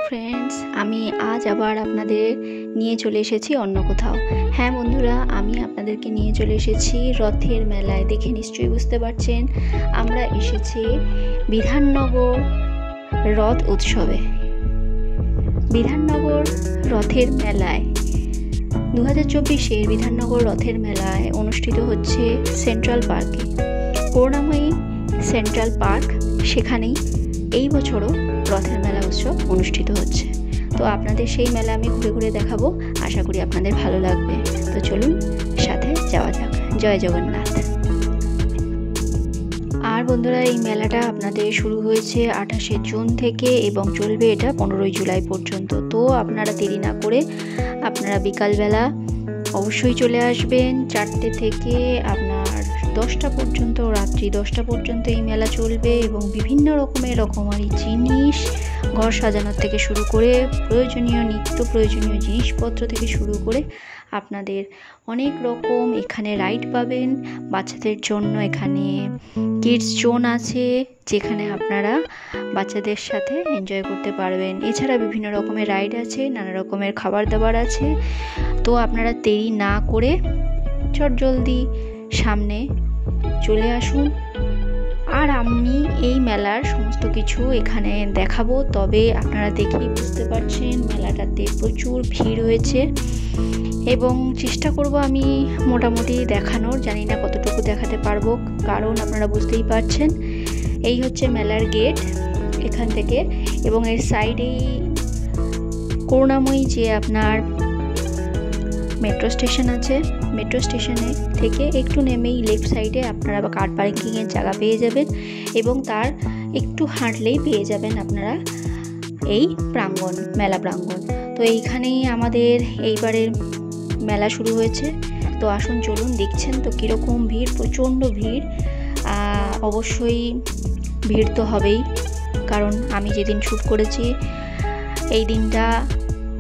Friends, আমি আজ আবার আপনাদের নিয়ে চলে এসেছি অন্য কোথাও। হ্যাঁ বন্ধুরা, আমি আপনাদেরকে নিয়ে চলে এসেছি রথের মেলায়। দেখে নিশ্চয়ই বুঝতে পারছেন আমরা এসেছি বিধাননগর রথ উৎসবে। বিধাননগর রথের মেলায় 2024-এর বিধাননগর রথের মেলায় অনুষ্ঠিত হচ্ছে সেন্ট্রাল পার্কে, করুণাময়ী সেন্ট্রাল পার্ক। সেখানেই এই বছরও রথের মেলা উৎসব অনুষ্ঠিত হচ্ছে। তো আপনাদের সেই মেলা আমি ঘুরে ঘুরে দেখাবো, আশা করি আপনাদের ভালো লাগবে। তো চলুন সাথে যাওয়া যাক। জয় জগন্নাথ। আর বন্ধুরা, এই মেলাটা আপনাদের শুরু হয়েছে 28শে জুন থেকে এবং চলবে এটা 15ই জুলাই পর্যন্ত। তো আপনারা দেরি না করে আপনারা বিকালবেলা অবশ্যই চলে আসবেন। 4টে থেকে আপনার 10টা পর্যন্ত, রাত্রি 10টা পর্যন্ত এই মেলা চলবে এবং বিভিন্ন রকমারি জিনিস, ঘর সাজানোর থেকে শুরু করে প্রয়োজনীয় নিত্য প্রয়োজনীয় জিনিসপত্র থেকে শুরু করে আপনাদের অনেক রকম এখানে রাইড পাবেন। বাচ্চাদের জন্য এখানে কিডস জোন আছে, যেখানে আপনারা বাচ্চাদের সাথে এনজয় করতে পারবেন। এছাড়া বিভিন্ন রকমের রাইড আছে, নানা রকমের খাবার দাবার আছে। তো আপনারা দেরি না করে চটজলদি সামনে চলে আসুন। আর আমি এই মেলার সমস্ত কিছু এখানে দেখাবো। তবে আপনারা দেখেই বুঝতে পারছেন মেলাটাতে প্রচুর ভিড় হয়েছে এবং চেষ্টা করব আমি মোটামুটি দেখানোর। জানি না কতটুকু দেখাতে পারবো, কারণ আপনারা বুঝতেই পারছেন এই হচ্ছে মেলার গেট এখান থেকে, এবং এর সাইডেই করুণাময়ী যে আপনার মেট্রো স্টেশন আছে। মেট্রো স্টেশনে থেকে একটু নেমেই লেফট সাইডে আপনারা কার পার্কিংয়ের জায়গা পেয়ে যাবেন এবং তার একটু হাঁটলেই পেয়ে যাবেন আপনারা এই প্রাঙ্গণ, মেলা প্রাঙ্গণ। তো এইখানেই আমাদের এইবারের মেলা শুরু হয়েছে। তো আসুন চলুন, দেখছেন তো কীরকম ভিড়, প্রচণ্ড ভিড়। অবশ্যই ভিড় তো হবেই, কারণ আমি যেদিন শ্যুট করেছি এই দিনটা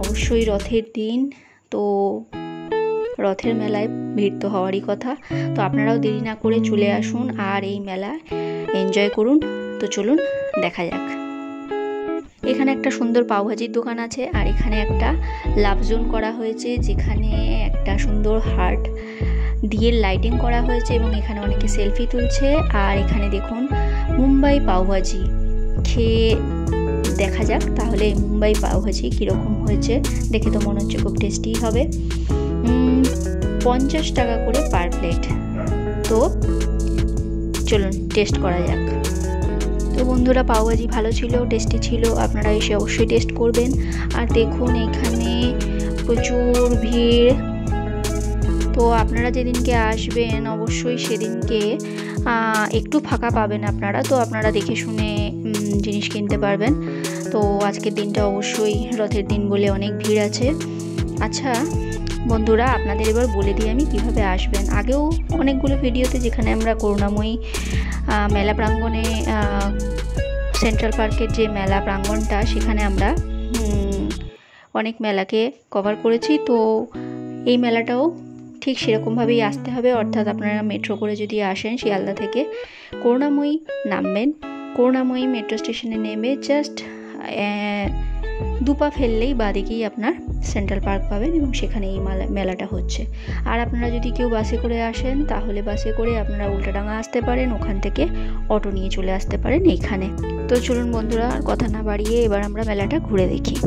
অবশ্যই রথের দিন। তো রথের মেলায় ভিড় তো হওয়ারই কথা। তো আপনারাও দেরি না করে চলে আসুন আর এই মেলা এনজয় করুন। তো চলুন দেখা যাক। এখানে একটা সুন্দর পাওভাজির দোকান আছে আর এখানে একটা লাভ জোন করা হয়েছে, যেখানে একটা সুন্দর হার্ট দিয়ে লাইটিং করা হয়েছে এবং এখানে অনেকে সেলফি তুলছে। আর এখানে দেখুন মুম্বাই পাওভাজি, খেয়ে দেখা যাক তাহলে মুম্বাই পাওভাজি কীরকম হয়েছে। দেখে তো মনে হচ্ছে খুব টেস্টি হবে। 50 টাকা করে পার প্লেট। তো চলুন টেস্ট করা যাক। তো বন্ধুরা, পাওভাজি ভালো ছিল, টেস্টি ছিল, আপনারা এসে অবশ্যই টেস্ট করবেন। আর দেখুন এখানে প্রচুর ভিড়। তো আপনারা যেদিনকে আসবেন অবশ্যই সেদিনকে একটু ফাঁকা পাবেন আপনারা। তো আপনারা দেখে শুনে জিনিস কিনতে পারবেন। তো আজকের দিনটা অবশ্যই রথের দিন বলে অনেক ভিড় আছে। আচ্ছা বন্ধুরা, আপনাদের এবার বলে দিই আমি কিভাবে আসবেন। আগেও অনেকগুলো ভিডিওতে যেখানে আমরা করুণাময়ী মেলা প্রাঙ্গণে, সেন্ট্রাল পার্কের যে মেলা প্রাঙ্গণটা, সেখানে আমরা অনেক মেলাকে কভার করেছি। তো এই মেলাটাও ঠিক সেরকমভাবেই আসতে হবে। অর্থাৎ আপনারা মেট্রো করে যদি আসেন শিয়ালদা থেকে, করুণাময়ী নামবেন। করুণাময়ী মেট্রো স্টেশনে নেমে জাস্ট 2 পা ফেললেই বাদিকেই আপনার সেন্ট্রাল পার্ক পাবেন এবং সেখানে এই মেলাটা হচ্ছে। আর আপনারা যদি কেউ বাসে করে আসেন তাহলে বাসে করে আপনারা উল্টাডাঙ্গা আসতে পারেন, ওখান থেকে অটো নিয়ে চলে আসতে পারেন এইখানে। তো চলুন বন্ধুরা, আর কথা না বাড়িয়ে এবার আমরা মেলাটা ঘুরে দেখি।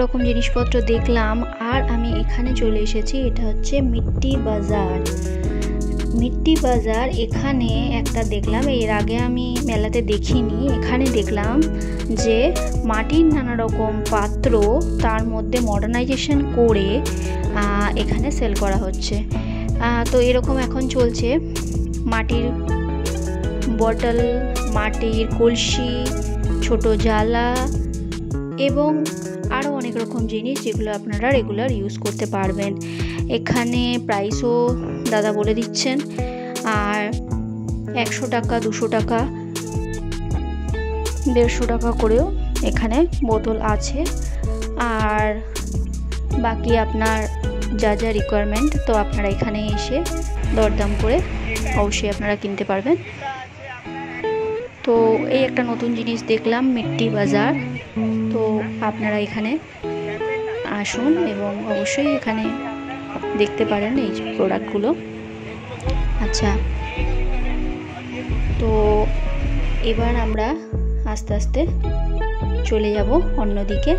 রকম জিনিসপত্র দেখলাম। আর আমি এখানে চলে এসেছি, এটা হচ্ছে মিট্টি বাজার। মিট্টি বাজার এখানে একটা দেখলাম, এর আগে আমি মেলাতে দেখিনি। এখানে দেখলাম যে মাটির নানা রকম পাত্র, তার মধ্যে মডার্নাইজেশন করে এখানে সেল করা হচ্ছে। তো এরকম এখন চলছে মাটির বটল, মাটির কলসি, ছোট জালা এবং আরও অনেক রকম জিনিস যেগুলো আপনারা রেগুলার ইউজ করতে পারবেন। এখানে প্রাইসও দাদা বলে দিচ্ছেন, আর 100 টাকা, 200 টাকা, 150 টাকা করেও এখানে বোতল আছে। আর বাকি আপনার যা যা রিকোয়ারমেন্ট, তো আপনারা এখানে এসে দরদাম করে অবশ্যই আপনারা কিনতে পারবেন। তো এই একটা নতুন জিনিস দেখলাম, মিট্টি বাজার। তো আপনারা এখানে আসুন এবং অবশ্যই এখানে দেখতে পারেন এই প্রোডাক্টগুলো। আচ্ছা, তো এবার আমরা আস্তে আস্তে চলে যাব অন্যদিকে।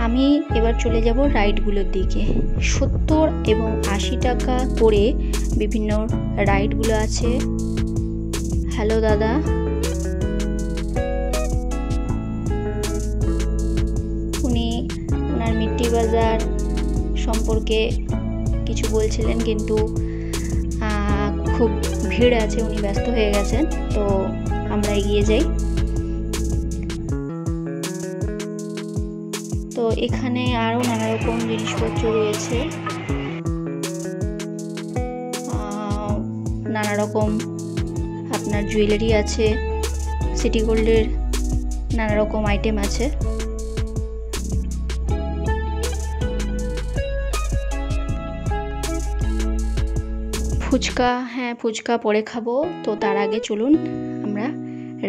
আমি এবার চলে যাব রাইডগুলোর দিকে। 70 এবং 80 টাকা করে বিভিন্ন রাইডগুলো আছে। হ্যালো দাদা, উনি ওনার মিট্টি বাজার সম্পর্কে কিছু বলছিলেন, কিন্তু খুব ভিড় আছে, উনি ব্যস্ত হয়ে গেছেন। তো আমরা এগিয়ে যাই। তো এখানে আরও নানা রকম জিনিসপত্র রয়েছে, নানা রকম আপনার জুয়েলারি আছে, সিটি গোল্ডের নানা রকম আইটেম আছে। ফুচকা, হ্যাঁ ফুচকা পরে খাবো, তো তার আগে চলুন আমরা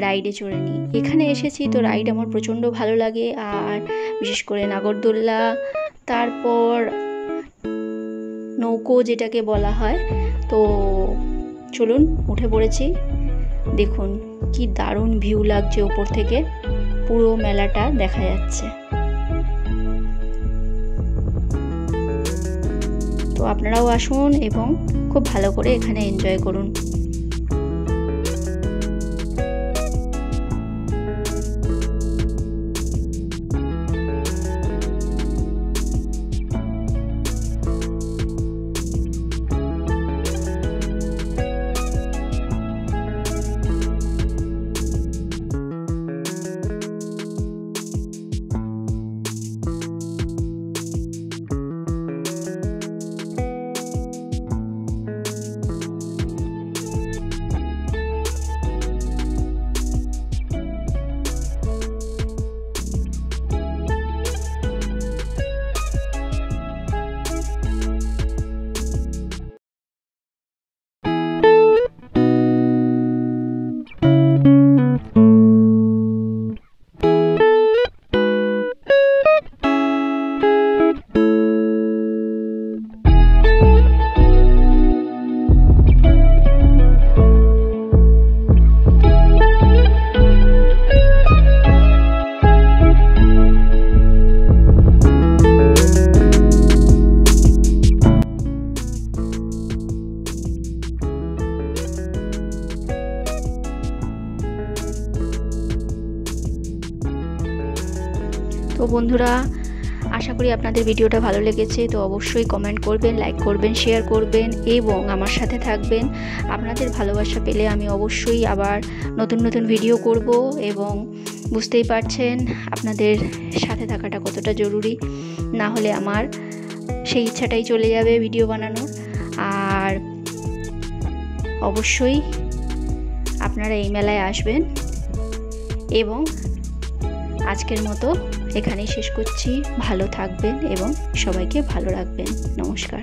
রাইডে চড়ে নিই। এখানে এসেছি তো রাইড আমার প্রচণ্ড ভালো লাগে, আর বিশেষ করে নাগরদোল্লা, তারপর নৌকো যেটাকে বলা হয়। তো চলুন, উঠে পড়েছি। দেখুন কি দারুণ ভিউ লাগছে, ওপর থেকে পুরো মেলাটা দেখা যাচ্ছে। তো আপনারাও আসুন এবং খুব ভালো করে এখানে এনজয় করুন। তো বন্ধুরা, আশা করি আপনাদের ভিডিওটা ভালো লেগেছে। তো অবশ্যই কমেন্ট করবেন, লাইক করবেন, শেয়ার করবেন এবং আমার সাথে থাকবেন। আপনাদের ভালোবাসা পেলে আমি অবশ্যই আবার নতুন নতুন ভিডিও করব, এবং বুঝতেই পারছেন আপনাদের সাথে থাকাটা কতটা জরুরি। না হলে আমার সেই ইচ্ছাটাই চলে যাবে ভিডিও বানানোর। আর অবশ্যই আপনারা এই মেলায় আসবেন, এবং আজকের মতো এখানেই শেষ করছি। ভালো থাকবেন এবং সবাইকে ভালো রাখবেন। নমস্কার।